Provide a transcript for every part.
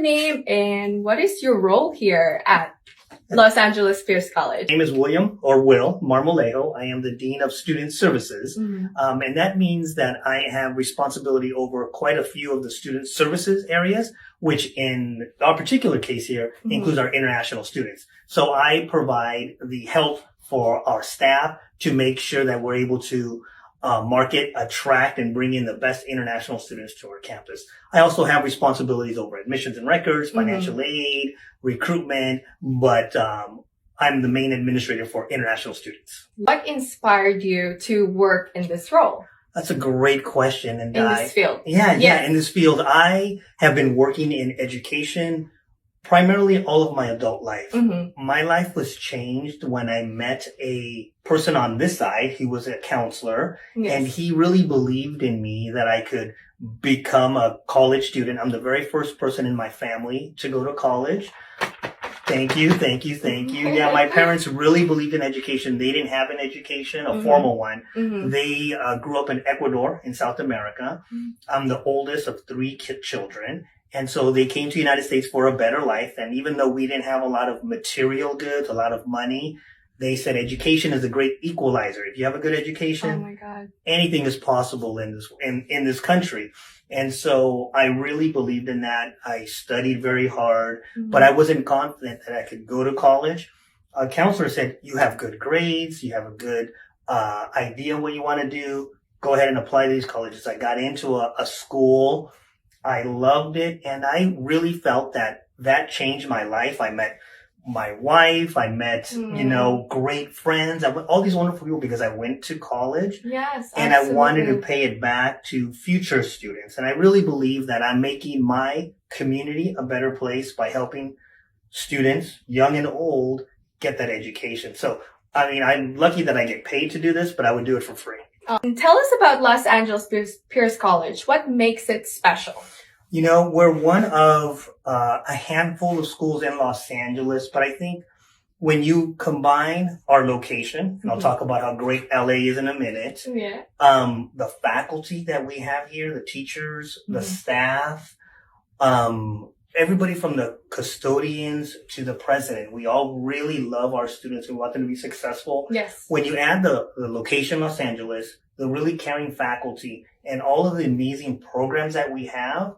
name and what is your role here at Los Angeles Pierce College? My name is William, or Will, Marmolejo. I am the Dean of Student Services. And that means that I have responsibility over quite a few of the student services areas, which in our particular case here includes our international students. So I provide the help for our staff to make sure that we're able to market, attract, and bring in the best international students to our campus. I also have responsibilities over admissions and records, financial aid, recruitment, but I'm the main administrator for international students. What inspired you to work in this role? That's a great question. And in this field? Yeah, in this field. I have been working in education primarily all of my adult life. My life was changed when I met a person on this side. He was a counselor, and he really believed in me that I could become a college student. I'm the very first person in my family to go to college. Thank you. Yeah, my parents really believed in education. They didn't have an education, a formal one. They grew up in Ecuador in South America. I'm the oldest of three children. And so they came to the United States for a better life. And even though we didn't have a lot of material goods, a lot of money, they said education is a great equalizer. If you have a good education, anything is possible in this country. And so I really believed in that. I studied very hard, but I wasn't confident that I could go to college. A counselor said, you have good grades. You have a good idea what you want to do. Go ahead and apply to these colleges. I got into a school. I loved it, and I really felt that changed my life. I met my wife. I met, great friends. I met all these wonderful people because I went to college. Yes, and absolutely. I wanted to pay it back to future students. And I really believe that I'm making my community a better place by helping students, young and old, get that education. So, I mean, I'm lucky that I get paid to do this, but I would do it for free. Tell us about Los Angeles Pierce College. What makes it special? You know, we're one of a handful of schools in Los Angeles, but I think when you combine our location, and I'll talk about how great LA is in a minute, the faculty that we have here, the teachers, the staff, everybody from the custodians to the president, we all really love our students. We want them to be successful. Yes. When you add the location, Los Angeles, the really caring faculty, and all of the amazing programs that we have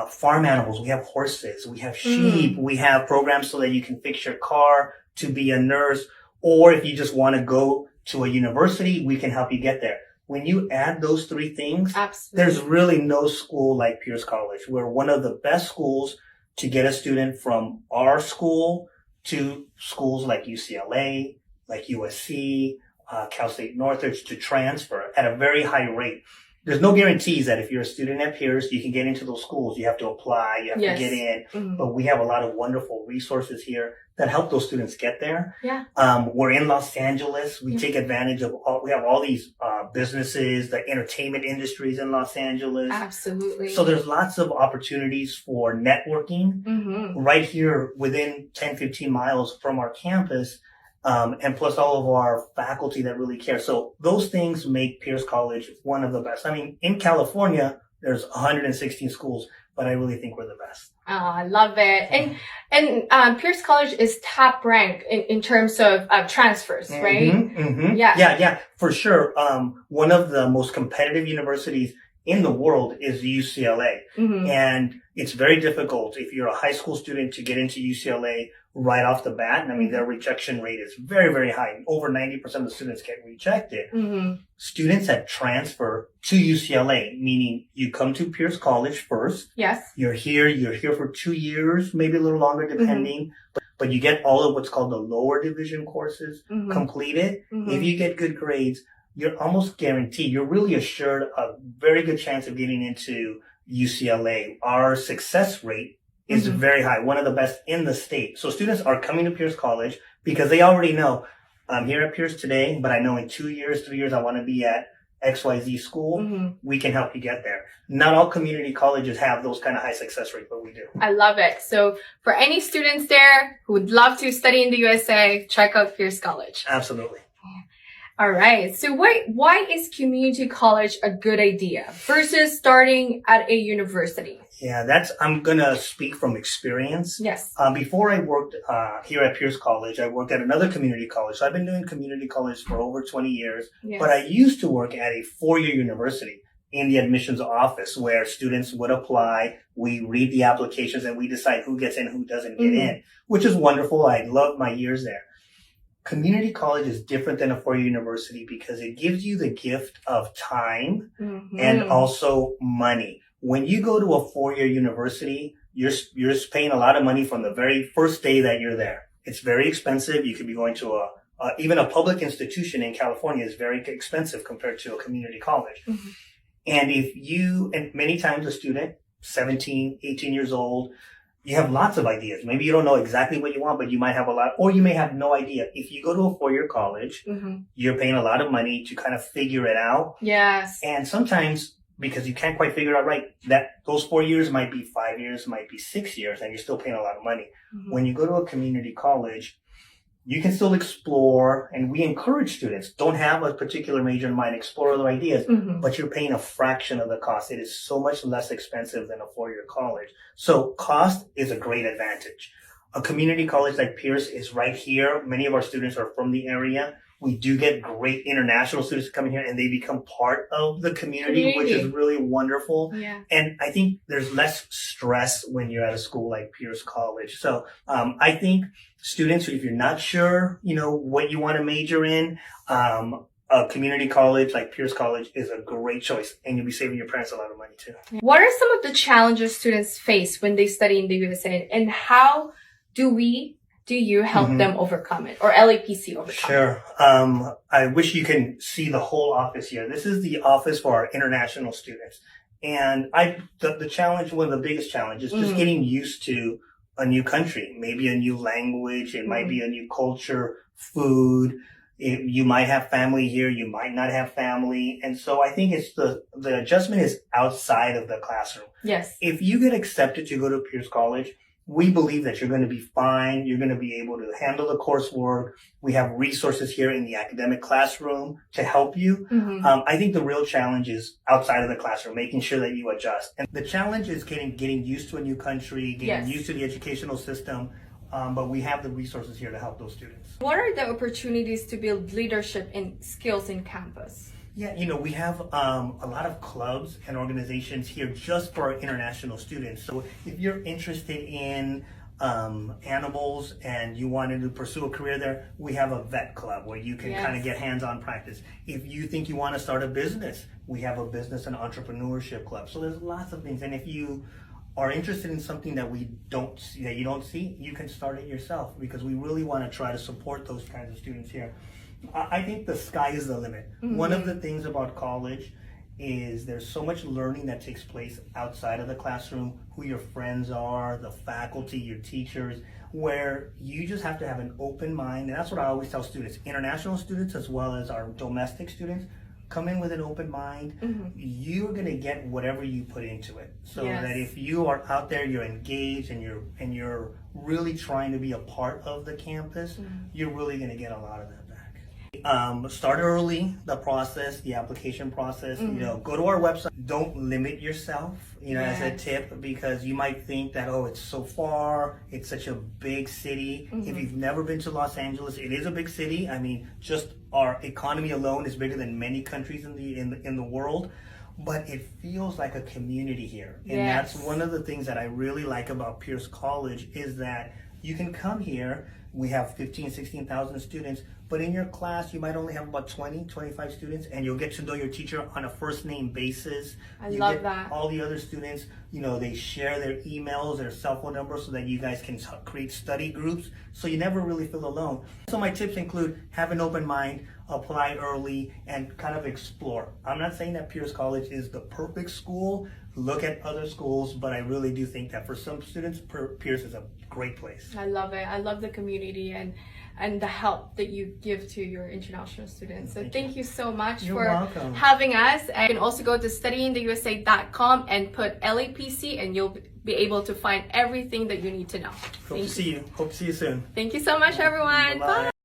farm animals, we have horses, we have sheep, we have programs so that you can fix your car, to be a nurse, or if you just want to go to a university, we can help you get there. When you add those three things, there's really no school like Pierce College. We're one of the best schools to get a student from our school to schools like UCLA, like USC, Cal State Northridge, to transfer at a very high rate. There's no guarantees that if you're a student at Pierce, you can get into those schools. You have to apply, you have to get in. But we have a lot of wonderful resources here that help those students get there. We're in Los Angeles. We take advantage of we have all these businesses, the entertainment industries in Los Angeles. Absolutely. So there's lots of opportunities for networking right here within 10, 15 miles from our campus. And plus all of our faculty that really care. So those things make Pierce College one of the best. I mean, in California, there's 116 schools, but I really think we're the best. Oh, I love it. And Pierce College is top ranked in terms of transfers, right? Yeah, for sure. One of the most competitive universities in the world is UCLA. And it's very difficult if you're a high school student to get into UCLA right off the bat. And I mean, their rejection rate is very, very high. Over 90% of the students get rejected. Students that transfer to UCLA, meaning you come to Pierce College first. Yes. You're here for 2 years, maybe a little longer depending. But you get all of what's called the lower division courses completed. If you get good grades, you're almost guaranteed, you're really assured a very good chance of getting into UCLA. Our success rate is very high, one of the best in the state. So students are coming to Pierce College because they already know, I'm here at Pierce today, but I know in 2 years, 3 years, I want to be at XYZ school. We can help you get there. Not all community colleges have those kind of high success rates, but we do. I love it. So for any students there who would love to study in the USA, check out Pierce College. Absolutely. All right. So why is community college a good idea versus starting at a university? Yeah, I'm going to speak from experience. Yes. Before I worked here at Pierce College, I worked at another community college. So I've been doing community college for over 20 years. Yes. But I used to work at a four-year university in the admissions office where students would apply. We read the applications and we decide who gets in, who doesn't get in, which is wonderful. I love my years there. Community college is different than a four-year university because it gives you the gift of time and also money. When you go to a four-year university, you're paying a lot of money from the very first day that you're there. It's very expensive. You could be going to even a public institution in California is very expensive compared to a community college. And many times a student, 17, 18 years old, you have lots of ideas. Maybe you don't know exactly what you want, but you might have a lot, or you may have no idea. If you go to a four-year college, you're paying a lot of money to kind of figure it out. Yes. And sometimes, because you can't quite figure it out right, that those 4 years might be 5 years, might be 6 years, and you're still paying a lot of money. When you go to a community college, you can still explore, and we encourage students, don't have a particular major in mind, explore other ideas, but you're paying a fraction of the cost. It is so much less expensive than a four-year college. So cost is a great advantage. A community college like Pierce is right here. Many of our students are from the area. We do get great international students coming here and they become part of the community, which is really wonderful. Yeah. And I think there's less stress when you're at a school like Pierce College. So, I think students, if you're not sure, what you want to major in, a community college like Pierce College is a great choice, and you'll be saving your parents a lot of money too. What are some of the challenges students face when they study in the USA, and how do you help them overcome it, or LAPC overcome it? Sure. I wish you can see the whole office here. This is the office for our international students. And the challenge, one of the biggest challenges, is just getting used to a new country, maybe a new language. It might be a new culture, food. You might have family here. You might not have family. And so I think it's the adjustment is outside of the classroom. Yes. If you get accepted to go to Pierce College, we believe that you're going to be fine. You're going to be able to handle the coursework. We have resources here in the academic classroom to help you. I think the real challenge is outside of the classroom, making sure that you adjust. And the challenge is getting used to a new country, getting used to the educational system. But we have the resources here to help those students. What are the opportunities to build leadership and skills in campus? Yeah, we have a lot of clubs and organizations here just for our international students. So if you're interested in animals and you wanted to pursue a career there, we have a vet club where you can kind of get hands-on practice. If you think you want to start a business, we have a business and entrepreneurship club. So there's lots of things. And if you are interested in something that you don't see, you can start it yourself, because we really want to try to support those kinds of students here. I think the sky is the limit. One of the things about college is there's so much learning that takes place outside of the classroom, who your friends are, the faculty, your teachers, where you just have to have an open mind. And that's what I always tell students, international students as well as our domestic students. Come in with an open mind. You're going to get whatever you put into it. So that if you are out there, you're engaged and you're really trying to be a part of the campus, you're really going to get a lot of that back. Start early, the application process. Go to our website. Don't limit yourself, as a tip, because you might think that, it's so far, it's such a big city. If you've never been to Los Angeles, it is a big city. I mean, just our economy alone is bigger than many countries in the world. But it feels like a community here. And that's one of the things that I really like about Pierce College, is that you can come here. We have 15, 16,000 students, but in your class, you might only have about 20, 25 students, and you'll get to know your teacher on a first name basis. I love that. All the other students, they share their emails, their cell phone numbers, so that you guys can create study groups, so you never really feel alone. So my tips include have an open mind, apply early, and kind of explore. I'm not saying that Pierce College is the perfect school. Look at other schools, but I really do think that for some students, Pierce is a great place. I love it. I love the community and the help that you give to your international students. So thank you so much for having us. You can also go to studyintheusa.com and put LAPC, and you'll be able to find everything that you need to know. Hope to see you soon. Thank you so much, everyone. Bye.